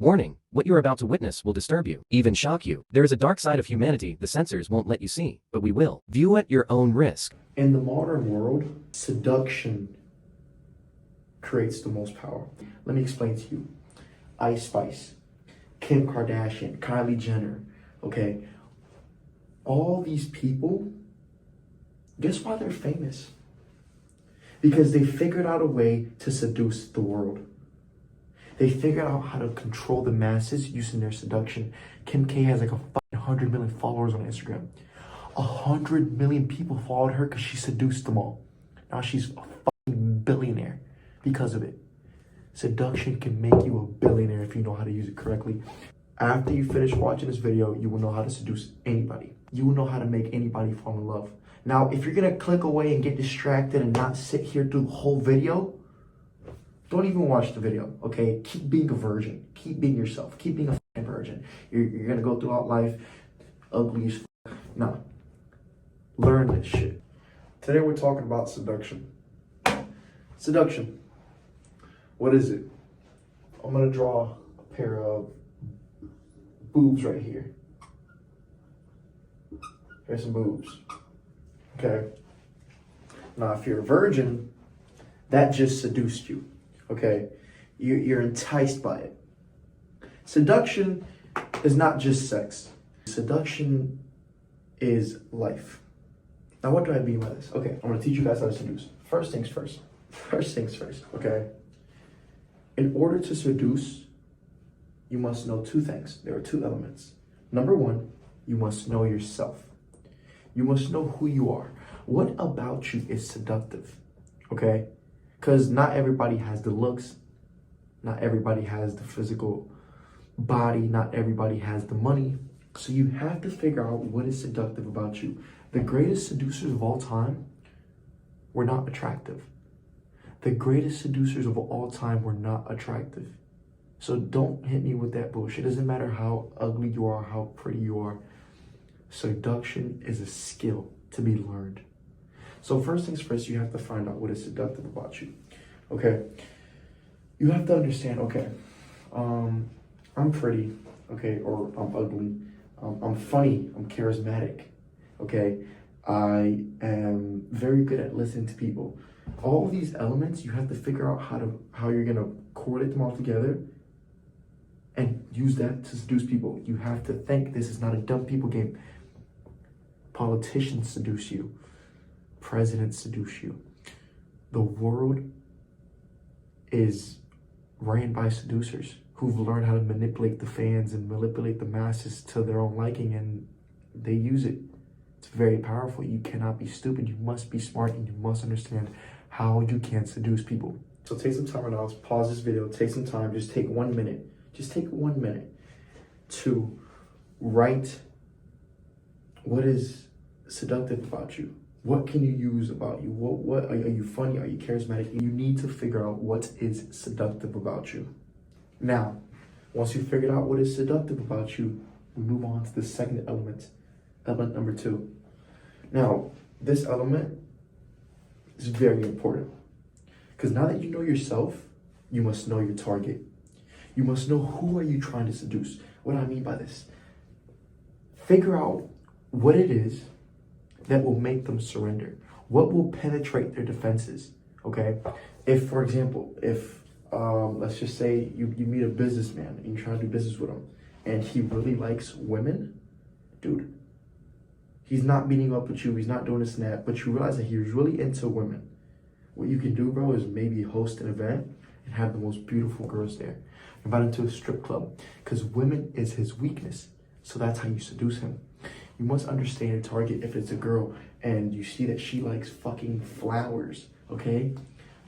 Warning, what you're about to witness will disturb you, even shock you. There is a dark side of humanity the censors won't let you see, but we will. View at your own risk. In the modern world, seduction creates the most power. Let me explain to you. Ice Spice, Kim Kardashian, Kylie Jenner, okay? All these people, guess why they're famous? Because they figured out a way to seduce the world. They figured out how to control the masses using their seduction. Kim K has like 100 million followers on Instagram. 100 million people followed her because she seduced them all. Now she's a fucking billionaire because of it. Seduction can make you a billionaire if you know how to use it correctly. After you finish watching this video, you will know how to seduce anybody. You will know how to make anybody fall in love. Now, if you're gonna click away and get distracted and not sit here through the whole video, don't even watch the video, okay? Keep being a virgin. Keep being yourself. Keep being a fucking virgin. You're gonna go throughout life ugly as fuck. No. Learn this shit. Today we're talking about seduction. Seduction. What is it? I'm gonna draw a pair of boobs right here. Here's some boobs. Okay. Now, if you're a virgin, that just seduced you. Okay, you're enticed by it. Seduction is not just sex. Seduction is life. Now, what do I mean by this? Okay, I'm gonna teach you guys how to seduce. First things first. First things first, okay? In order to seduce, you must know two things. There are two elements. Number one, you must know yourself. You must know who you are. What about you is seductive, okay? Because not everybody has the looks, not everybody has the physical body, not everybody has the money. So you have to figure out what is seductive about you. The greatest seducers of all time were not attractive. The greatest seducers of all time were not attractive. So don't hit me with that bullshit. It doesn't matter how ugly you are, how pretty you are. Seduction is a skill to be learned. So first things first, you have to find out what is seductive about you, okay? You have to understand, okay, I'm pretty, okay, or I'm ugly, I'm funny, I'm charismatic, okay? I am very good at listening to people. All these elements, you have to figure out how you're gonna correlate them all together and use that to seduce people. You have to think this is not a dumb people game. Politicians seduce you. Presidents seduce you. The world is ran by seducers who've learned how to manipulate the fans and manipulate the masses to their own liking, and they use it. It's very powerful. You cannot be stupid. You must be smart, and you must understand how you can seduce people. So take some time right now. Pause this video. Take some time. Just take 1 minute. Just take 1 minute to write what is seductive about you. What can you use about you? What are you funny? Are you charismatic? You need to figure out what is seductive about you. Now, once you figured out what is seductive about you, we move on to the second element, element number 2. Now, this element is very important because now that you know yourself, you must know your target. You must know who are you trying to seduce. What do I mean by this? Figure out what it is that will make them surrender. What will penetrate their defenses, okay? If, for example, let's just say you meet a businessman and you try to do business with him and he really likes women, dude, he's not meeting up with you, he's not doing this and that, but you realize that he's really into women. What you can do, bro, is maybe host an event and have the most beautiful girls there. Invite him to a strip club because women is his weakness. So that's how you seduce him. You must understand your target. If it's a girl and you see that she likes fucking flowers, okay?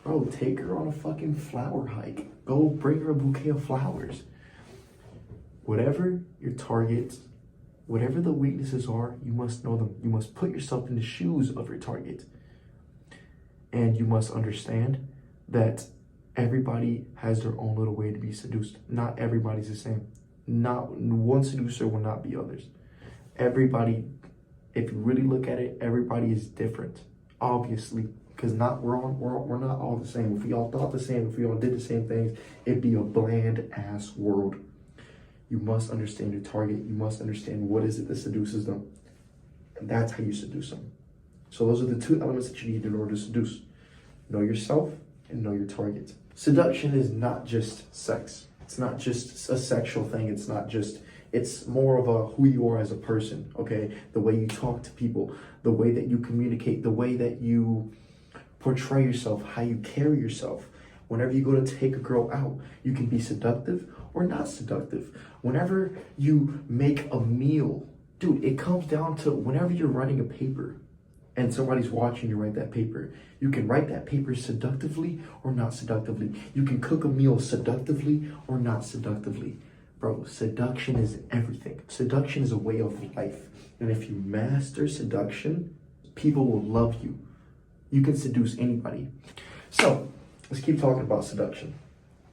Bro, take her on a fucking flower hike. Go bring her a bouquet of flowers. Whatever your targets, whatever the weaknesses are, you must know them. You must put yourself in the shoes of your target. And you must understand that everybody has their own little way to be seduced. Not everybody's the same. Not one seducer will not be others. Everybody, if you really look at it, everybody is different, obviously, because we're not all the same. If we all thought the same, if we all did the same things, it'd be a bland ass world. You must understand your target. You must understand what is it that seduces them. And that's how you seduce them. So those are the two elements that you need in order to seduce. Know yourself and know your target. Seduction is not just sex. It's not just a sexual thing. It's more of a who you are as a person, okay? The way you talk to people, the way that you communicate, the way that you portray yourself, how you carry yourself. Whenever you go to take a girl out, you can be seductive or not seductive. Whenever you make a meal, dude, it comes down to whenever you're writing a paper and somebody's watching you write that paper, you can write that paper seductively or not seductively. You can cook a meal seductively or not seductively. Bro, seduction is everything. Seduction is a way of life. And if you master seduction, people will love you. You can seduce anybody. So, let's keep talking about seduction.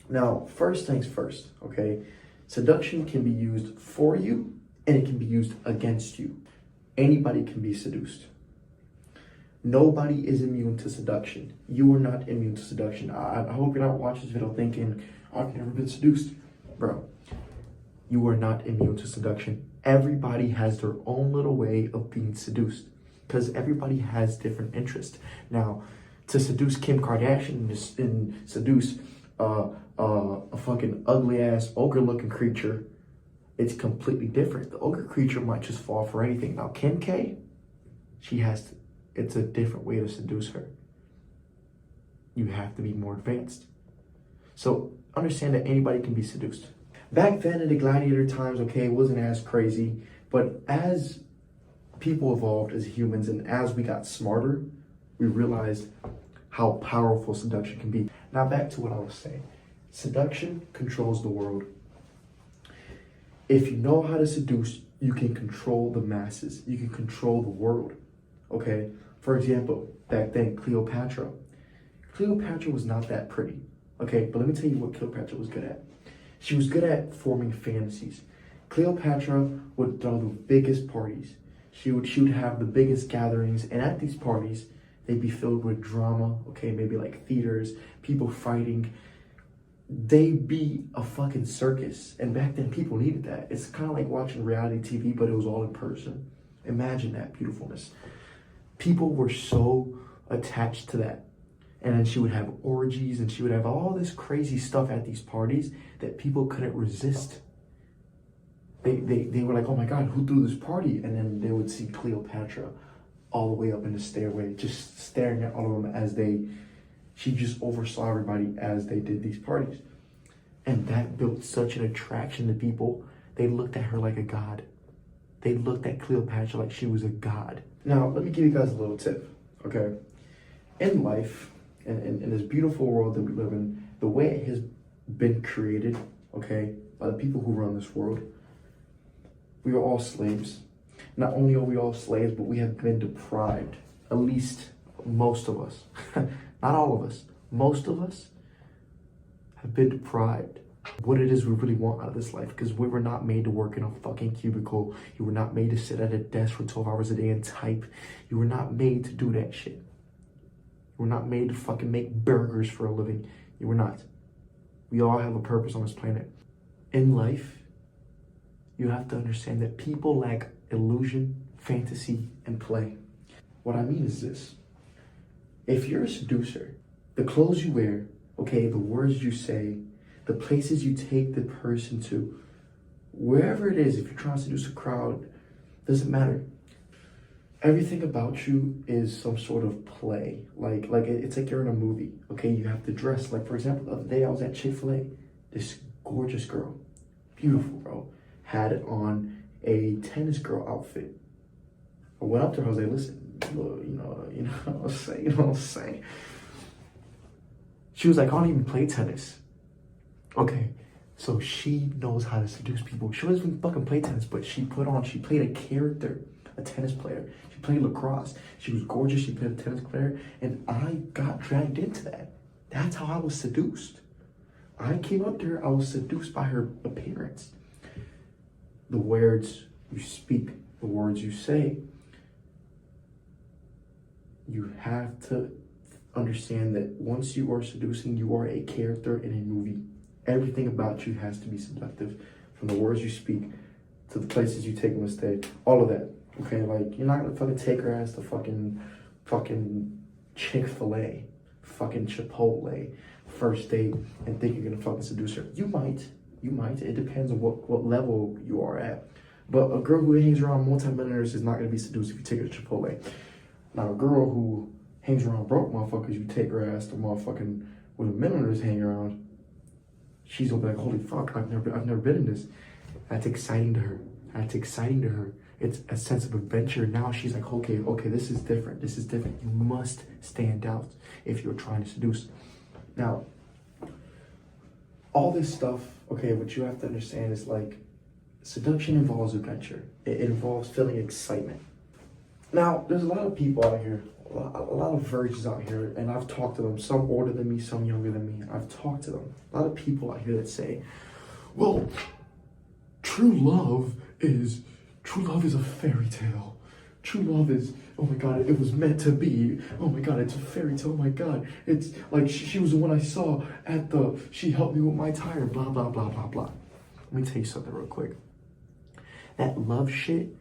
Now, first things first, okay? Seduction can be used for you and it can be used against you. Anybody can be seduced. Nobody is immune to seduction. You are not immune to seduction. I hope you're not watching this video thinking, I've never been seduced. Bro, you are not immune to seduction. Everybody has their own little way of being seduced because everybody has different interests. Now, to seduce Kim Kardashian and seduce a fucking ugly ass ogre looking creature, it's completely different. The ogre creature might just fall for anything. Now, Kim K, it's a different way to seduce her. You have to be more advanced. So understand that anybody can be seduced. Back then in the gladiator times, okay, it wasn't as crazy, but as people evolved as humans and as we got smarter, we realized how powerful seduction can be. Now back to what I was saying. Seduction controls the world. If you know how to seduce, you can control the masses. You can control the world, okay? For example, back then, Cleopatra. Cleopatra was not that pretty, okay? But let me tell you what Cleopatra was good at. She was good at forming fantasies. Cleopatra would throw the biggest parties. She would have the biggest gatherings, and at these parties, they'd be filled with drama, okay? Maybe like theaters, people fighting. They'd be a fucking circus, and back then people needed that. It's kind of like watching reality TV, but it was all in person. Imagine that beautifulness. People were so attached to that. And then she would have orgies and she would have all this crazy stuff at these parties that people couldn't resist. They were like, oh my God, who threw this party? And then they would see Cleopatra all the way up in the stairway, just staring at all of them as she just oversaw everybody as they did these parties. And that built such an attraction to people. They looked at her like a god. They looked at Cleopatra like she was a god. Now, let me give you guys a little tip, okay? In life, in this beautiful world that we live in, the way it has been created, okay, by the people who run this world, we are all slaves. Not only are we all slaves, but we have been deprived, at least most of us. Not all of us. Most of us have been deprived what it is we really want out of this life, because we were not made to work in a fucking cubicle. You were not made to sit at a desk for 12 hours a day and type. You were not made to do that shit. You were not made to fucking make burgers for a living. You were not. We all have a purpose on this planet. In life, you have to understand that people lack illusion, fantasy, and play. What I mean is this. If you're a seducer, the clothes you wear, okay, the words you say, the places you take the person to, wherever it is, if you're trying to seduce a crowd, doesn't matter. Everything about you is some sort of play. Like it's like you're in a movie, okay? You have to dress. Like, for example, the other day I was at Chick-fil-A. This gorgeous girl, beautiful, bro, had on a tennis girl outfit. I went up to her, I was like, listen, look, you know what I'm saying? She was like, I don't even play tennis. Okay, so she knows how to seduce people. She doesn't even fucking play tennis, but she played a character, a tennis player. She played lacrosse. She was gorgeous. She played a tennis player, and I got dragged into that. That's how I was seduced. I came up to her. I was seduced by her appearance. The words you speak, the words you say. You have to understand that once you are seducing, you are a character in a movie. Everything about you has to be seductive from the words you speak to the places you take them to stay, all of that. Okay, like you're not gonna fucking take her ass to fucking Chick-fil-A, fucking Chipotle, first date, and think you're gonna fucking seduce her. You might. It depends on what level you are at. But a girl who hangs around multimillionaires is not gonna be seduced if you take her to Chipotle. Now, a girl who hangs around broke motherfuckers, you take her ass to motherfucking where the millionaires hang around, she's gonna be like, holy fuck, I've never been in this. That's exciting to her. It's a sense of adventure. Now she's like, okay, this is different. You must stand out if you're trying to seduce. Now, all this stuff, okay, what you have to understand is like, seduction involves adventure. It involves feeling excitement. Now, there's a lot of people out here, a lot of virgins out here, and I've talked to them, some older than me, some younger than me. I've talked to them. A lot of people out here that say, well, true love is a fairy tale. True love is, oh my God, it was meant to be. Oh my God, it's a fairy tale. Oh my God, it's like she was the one I saw she helped me with my tire, blah, blah, blah, blah, blah. Let me tell you something real quick. That love shit,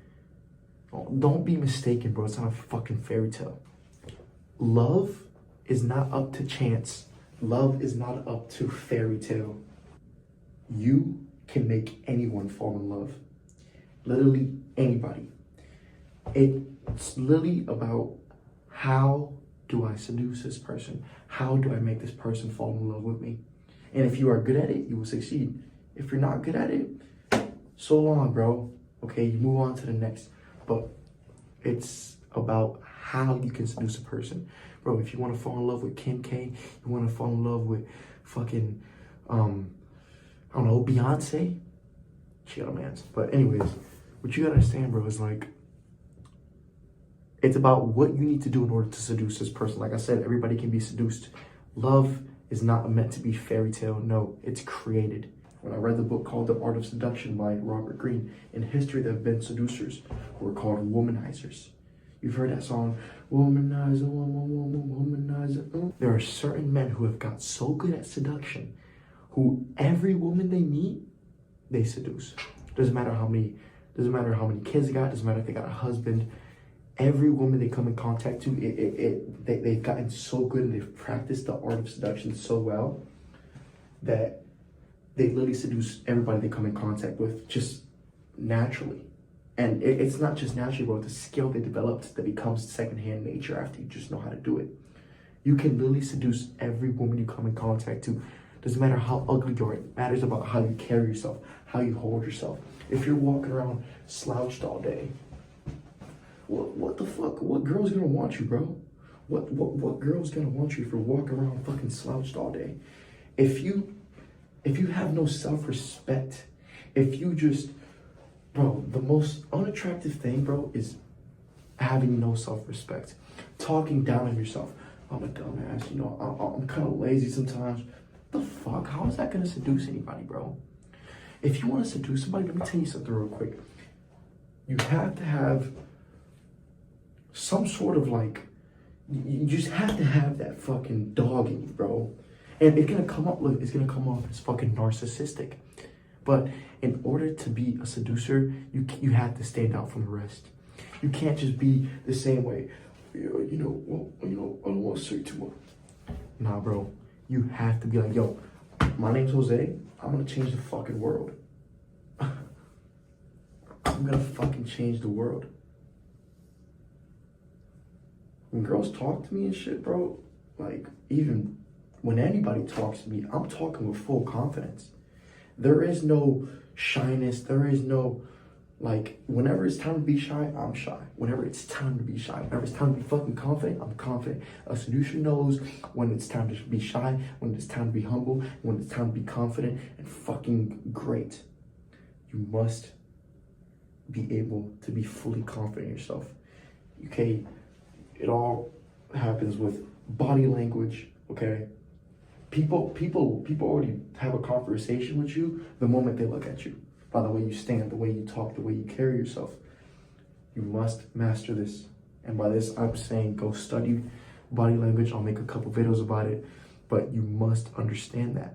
don't be mistaken, bro. It's not a fucking fairy tale. Love is not up to chance. Love is not up to fairy tale. You can make anyone fall in love. Literally anybody. It's literally about, how do I seduce this person? How do I make this person fall in love with me? And if you are good at it, you will succeed. If you're not good at it, so long, bro. Okay, you move on to the next. But it's about how you can seduce a person. Bro, if you want to fall in love with Kim K, you want to fall in love with fucking, I don't know, Beyonce, she got a man. But anyways, what you gotta understand, bro, is like, it's about what you need to do in order to seduce this person. Like I said, everybody can be seduced. Love is not meant to be fairy tale. No, it's created. When I read the book called The Art of Seduction by Robert Greene, in history there have been seducers who are called womanizers. You've heard that song, womanizer, womanizer. There are certain men who have got so good at seduction, who every woman they meet, they seduce. Doesn't matter how many kids they got, doesn't matter if they got a husband. Every woman they come in contact to, they've gotten so good and they've practiced the art of seduction so well that they literally seduce everybody they come in contact with just naturally. And it's not just naturally, bro. It's a skill they developed that becomes secondhand nature after you just know how to do it. You can literally seduce every woman you come in contact to. Doesn't matter how ugly you are. It matters about how you carry yourself, how you hold yourself. If you're walking around slouched all day, what the fuck? What girl's gonna want you, bro? What girl's gonna want you if you're walking around fucking slouched all day? If you have no self-respect, if you just, bro, the most unattractive thing, bro, is having no self-respect. Talking down on yourself. I'm a dumbass, you know, I'm kind of lazy sometimes. The fuck? How is that gonna seduce anybody, bro? If you want to seduce somebody, let me tell you something real quick. You have to have some sort of like, you just have to have that fucking dog in you, bro. And it's gonna come off as fucking narcissistic. But in order to be a seducer, you have to stand out from the rest. You can't just be the same way. I don't want to say too much. Nah, bro. You have to be like, yo, my name's Jose. I'm gonna change the fucking world. I'm gonna fucking change the world. When girls talk to me and shit, bro, like, even when anybody talks to me, I'm talking with full confidence. There is no shyness. There is no, like, whenever it's time to be shy, I'm shy. Whenever it's time to be shy, whenever it's time to be fucking confident, I'm confident. A seducer knows when it's time to be shy, when it's time to be humble, when it's time to be confident and fucking great. You must be able to be fully confident in yourself. Okay, it all happens with body language, okay? People already have a conversation with you the moment they look at you. By the way you stand, the way you talk, the way you carry yourself. You must master this. And by this, I'm saying go study body language. I'll make a couple videos about it. But you must understand that.